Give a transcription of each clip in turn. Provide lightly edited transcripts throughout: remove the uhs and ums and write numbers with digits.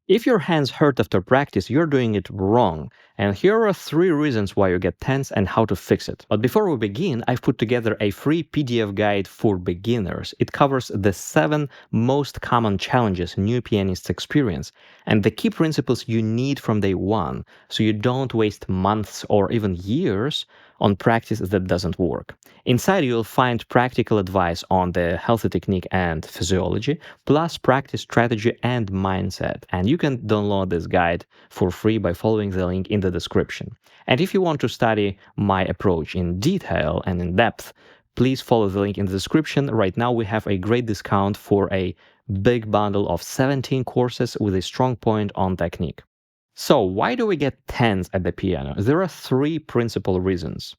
If your hands hurt after practice, you're doing it wrong. And here are 3 reasons why you get tense and how to fix it. But before we begin, I've put together a free PDF guide for beginners. It covers the 7 most common challenges new pianists experience and the key principles you need from day one, so you don't waste months or even years on practice that doesn't work. Inside, you'll find practical advice on the healthy technique and physiology, plus practice strategy and mindset. And you can download this guide for free by following the link in the description. And if you want to study my approach in detail and in depth, please follow the link in the description. Right now, we have a great discount for a big bundle of 17 courses with a strong point on technique. So why do we get tense at the piano? There are 3 principal reasons.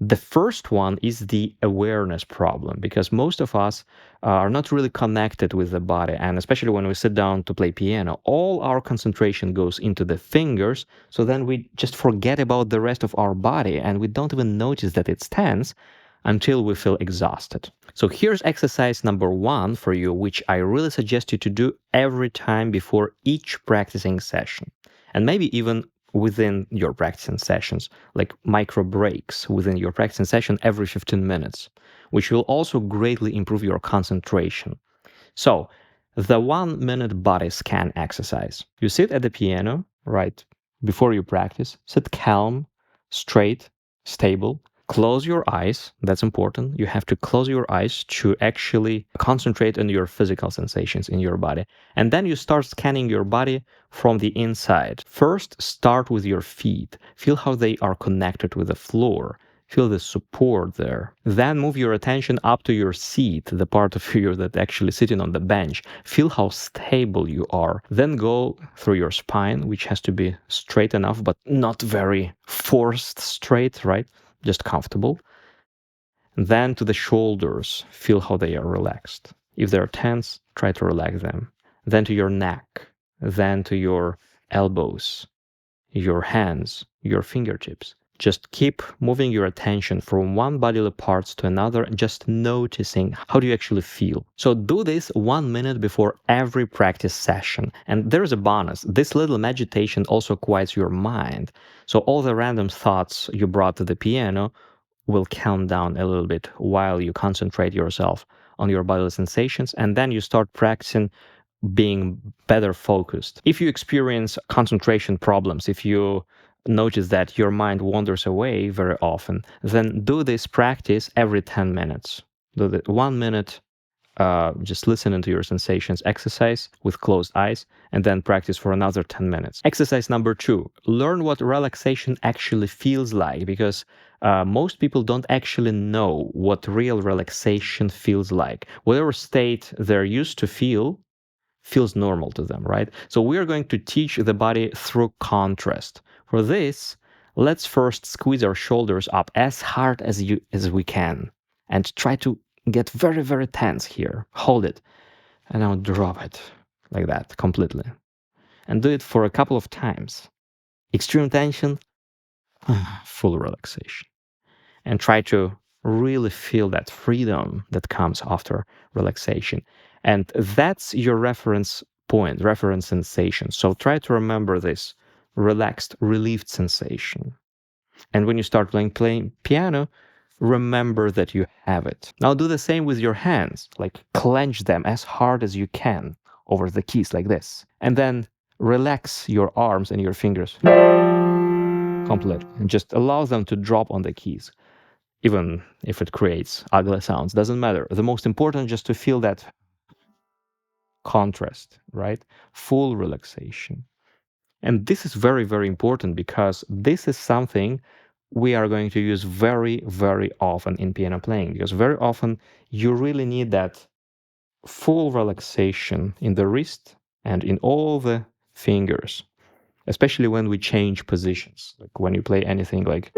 The first one is the awareness problem, because most of us are not really connected with the body, and especially when we sit down to play piano, all our concentration goes into the fingers, so then we just forget about the rest of our body, and we don't even notice that it's tense until we feel exhausted. So here's exercise number 1 for you, which I really suggest you to do every time before each practicing session. And maybe even within your practicing sessions, like micro breaks within your practicing session every 15 minutes, which will also greatly improve your concentration. So, the 1-minute body scan exercise. You sit at the piano, right, before you practice, sit calm, straight, stable. Close your eyes, that's important. You have to close your eyes to actually concentrate on your physical sensations in your body. And then you start scanning your body from the inside. First, start with your feet. Feel how they are connected with the floor. Feel the support there. Then move your attention up to your seat, the part of you that actually sitting on the bench. Feel how stable you are. Then go through your spine, which has to be straight enough, but not very forced straight, right? Just comfortable. Then to the shoulders, feel how they are relaxed. If they're tense, try to relax them. Then to your neck, then to your elbows, your hands, your fingertips. Just keep moving your attention from one bodily parts to another, just noticing how do you actually feel. So do this 1 minute before every practice session. And there's a bonus. This little meditation also quiets your mind. So all the random thoughts you brought to the piano will calm down a little bit while you concentrate yourself on your bodily sensations, and then you start practicing being better focused. If you experience concentration problems, if you notice that your mind wanders away very often, then do this practice every 10 minutes. Do the 1 minute, just listening to your sensations exercise with closed eyes, and then practice for another 10 minutes. Exercise number 2, learn what relaxation actually feels like, because most people don't actually know what real relaxation feels like. Whatever state they're used to feels normal to them, right? So we're going to teach the body through contrast. For this, let's first squeeze our shoulders up as hard as we can and try to get very, very tense here. Hold it, and now drop it like that completely. And do it for a couple of times. Extreme tension, full relaxation. And try to really feel that freedom that comes after relaxation. And that's your reference point, reference sensation. So try to remember this relaxed, relieved sensation. And when you start playing piano, remember that you have it. Now do the same with your hands, like clench them as hard as you can over the keys like this. And then relax your arms and your fingers completely and just allow them to drop on the keys. Even if it creates ugly sounds, doesn't matter. The most important just to feel that contrast, right? Full relaxation. And this is very, very important because this is something we are going to use very, very often in piano playing, because very often you really need that full relaxation in the wrist and in all the fingers, especially when we change positions, like when you play anything like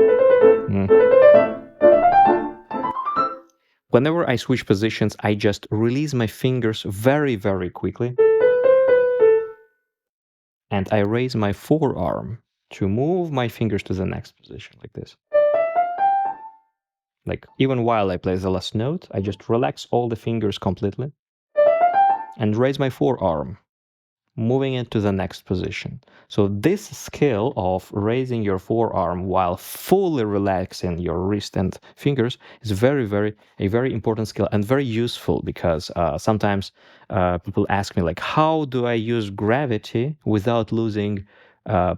Whenever I switch positions, I just release my fingers very, very quickly. And I raise my forearm to move my fingers to the next position, like this. Like, even while I play the last note, I just relax all the fingers completely and raise my forearm moving into the next position. So this skill of raising your forearm while fully relaxing your wrist and fingers is a very important skill and very useful, because sometimes people ask me, like, how do I use gravity without losing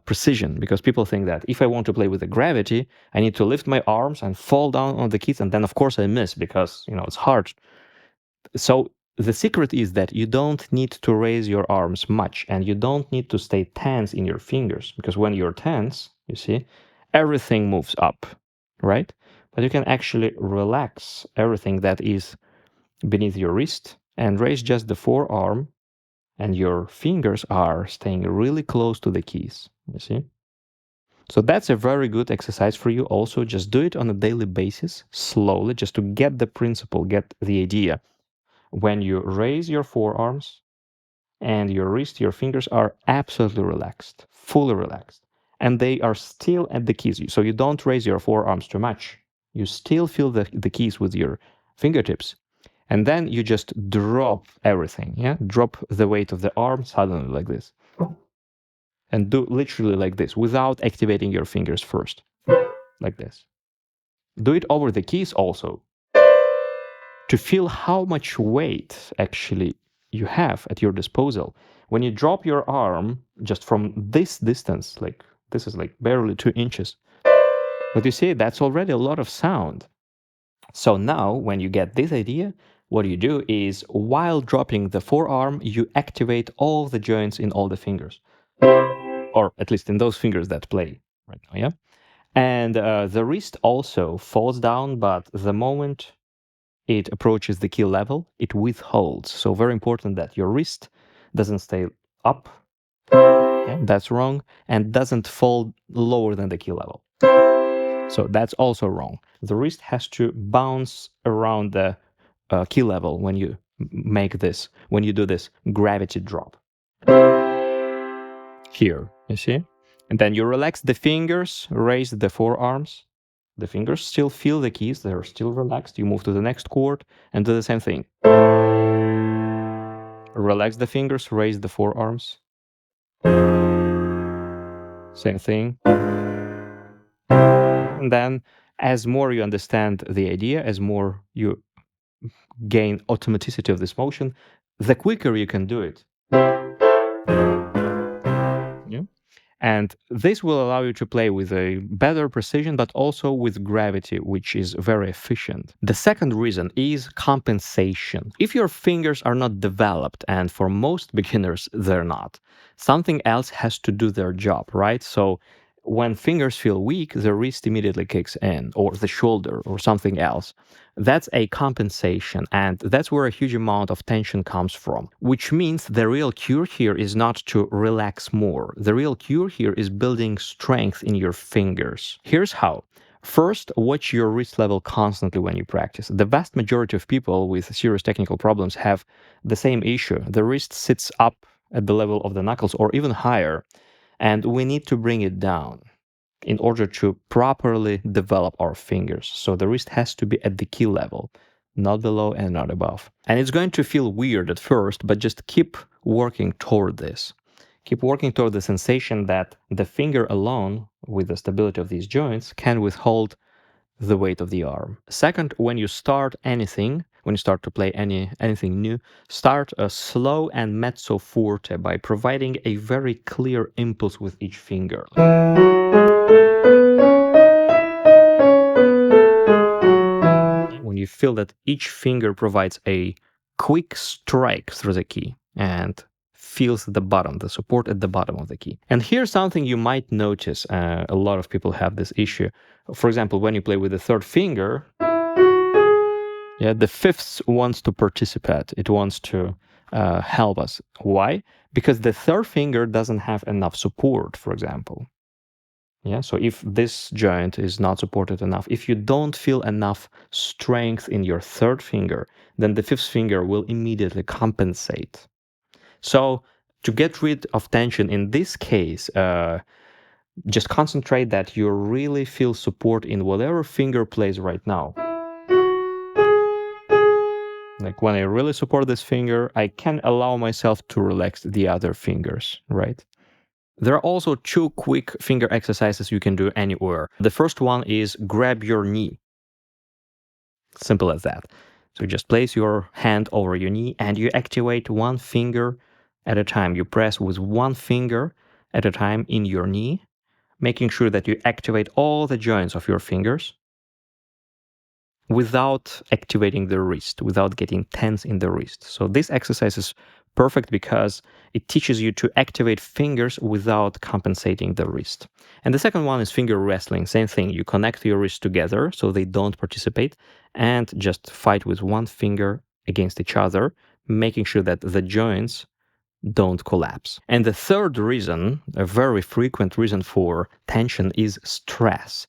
precision? Because people think that if I want to play with the gravity, I need to lift my arms and fall down on the keys, and then of course I miss, because it's hard. So the secret is that you don't need to raise your arms much, and you don't need to stay tense in your fingers, because when you're tense, you see, everything moves up, right? But you can actually relax everything that is beneath your wrist and raise just the forearm, and your fingers are staying really close to the keys, you see? So that's a very good exercise for you. Also, just do it on a daily basis, slowly, just to get the principle, get the idea. When you raise your forearms and your wrist, your fingers are absolutely relaxed, fully relaxed, and they are still at the keys. So you don't raise your forearms too much. You still feel the keys with your fingertips. And then you just drop everything, yeah? Drop the weight of the arm suddenly like this. And do literally like this, without activating your fingers first, like this. Do it over the keys also, to feel how much weight actually you have at your disposal. When you drop your arm just from this distance, like this is like barely 2 inches, but you see, that's already a lot of sound. So now when you get this idea, what you do is, while dropping the forearm, you activate all the joints in all the fingers, or at least in those fingers that play right now, yeah? And the wrist also falls down, but the moment it approaches the key level, it withholds. So very important that your wrist doesn't stay up, yeah, that's wrong, and doesn't fall lower than the key level. So that's also wrong. The wrist has to bounce around the key level when you make this, when you do this gravity drop. Here, you see? And then you relax the fingers, raise the forearms. The fingers still feel the keys, they're still relaxed. You move to the next chord and do the same thing. Relax the fingers, raise the forearms. Same thing. And then, as more you understand the idea, as more you gain automaticity of this motion, the quicker you can do it. Yeah? And this will allow you to play with a better precision, but also with gravity, which is very efficient. The second reason is compensation. If your fingers are not developed, and for most beginners they're not, something else has to do their job, right? So when fingers feel weak, the wrist immediately kicks in, or the shoulder, or something else. That's a compensation, and that's where a huge amount of tension comes from, which means the real cure here is not to relax more. The real cure here is building strength in your fingers. Here's how. First, watch your wrist level constantly when you practice. The vast majority of people with serious technical problems have the same issue. The wrist sits up at the level of the knuckles or even higher, and we need to bring it down in order to properly develop our fingers. So the wrist has to be at the key level, not below and not above. And it's going to feel weird at first, but just keep working toward this. Keep working toward the sensation that the finger alone, with the stability of these joints, can withhold the weight of the arm. Second, when you start anything, when you start to play anything new, start slow and mezzo forte by providing a very clear impulse with each finger. When you feel that each finger provides a quick strike through the key and feels the bottom, the support at the bottom of the key. And here's something you might notice. A lot of people have this issue. For example, when you play with the third finger, yeah, the fifth wants to participate. It wants to help us. Why? Because the third finger doesn't have enough support, for example. Yeah, so if this joint is not supported enough, if you don't feel enough strength in your third finger, then the fifth finger will immediately compensate. So to get rid of tension in this case, just concentrate that you really feel support in whatever finger plays right now. Like when I really support this finger, I can allow myself to relax the other fingers, right? There are also 2 quick finger exercises you can do anywhere. The first one is grab your knee. Simple as that. So you just place your hand over your knee and you activate 1 finger at a time. You press with 1 finger at a time in your knee, making sure that you activate all the joints of your fingers without activating the wrist, without getting tense in the wrist. So this exercise is perfect because it teaches you to activate fingers without compensating the wrist. And the second one is finger wrestling. Same thing. You connect your wrists together so they don't participate and just fight with 1 finger against each other, making sure that the joints don't collapse. And the third reason, a very frequent reason for tension, is stress.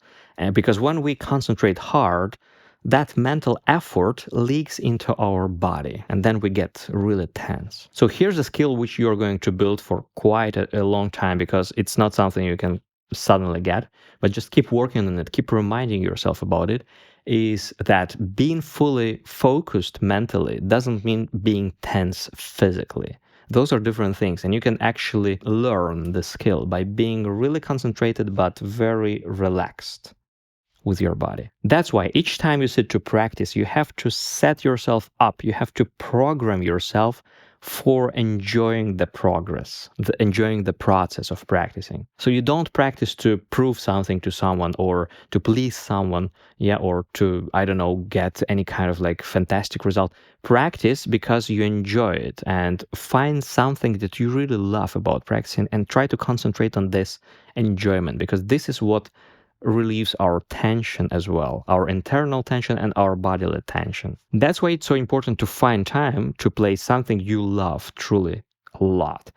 Because when we concentrate hard, that mental effort leaks into our body and then we get really tense. So here's a skill which you're going to build for quite a long time, because it's not something you can suddenly get, but just keep working on it, keep reminding yourself about it, is that being fully focused mentally doesn't mean being tense physically. Those are different things, and you can actually learn the skill by being really concentrated but very relaxed with your body. That's why each time you sit to practice, you have to set yourself up, you have to program yourself for enjoying the progress, enjoying the process of practicing. So you don't practice to prove something to someone or to please someone, or to, I don't know, get any kind of like fantastic result. Practice because you enjoy it, and find something that you really love about practicing and try to concentrate on this enjoyment, because this is what relieves our tension as well, our internal tension and our bodily tension. That's why it's so important to find time to play something you love truly a lot.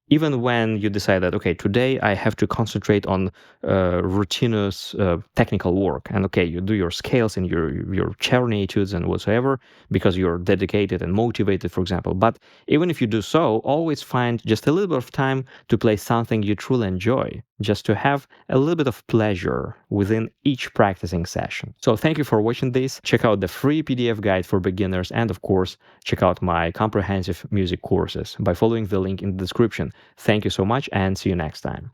Even when you decide that, okay, today I have to concentrate on routinous technical work, and okay, you do your scales and your cherny etudes and whatsoever because you're dedicated and motivated, for example. But even if you do so, always find just a little bit of time to play something you truly enjoy, just to have a little bit of pleasure within each practicing session. So thank you for watching this. Check out the free PDF guide for beginners, and of course, check out my comprehensive music courses by following the link in the description. Thank you so much, and see you next time.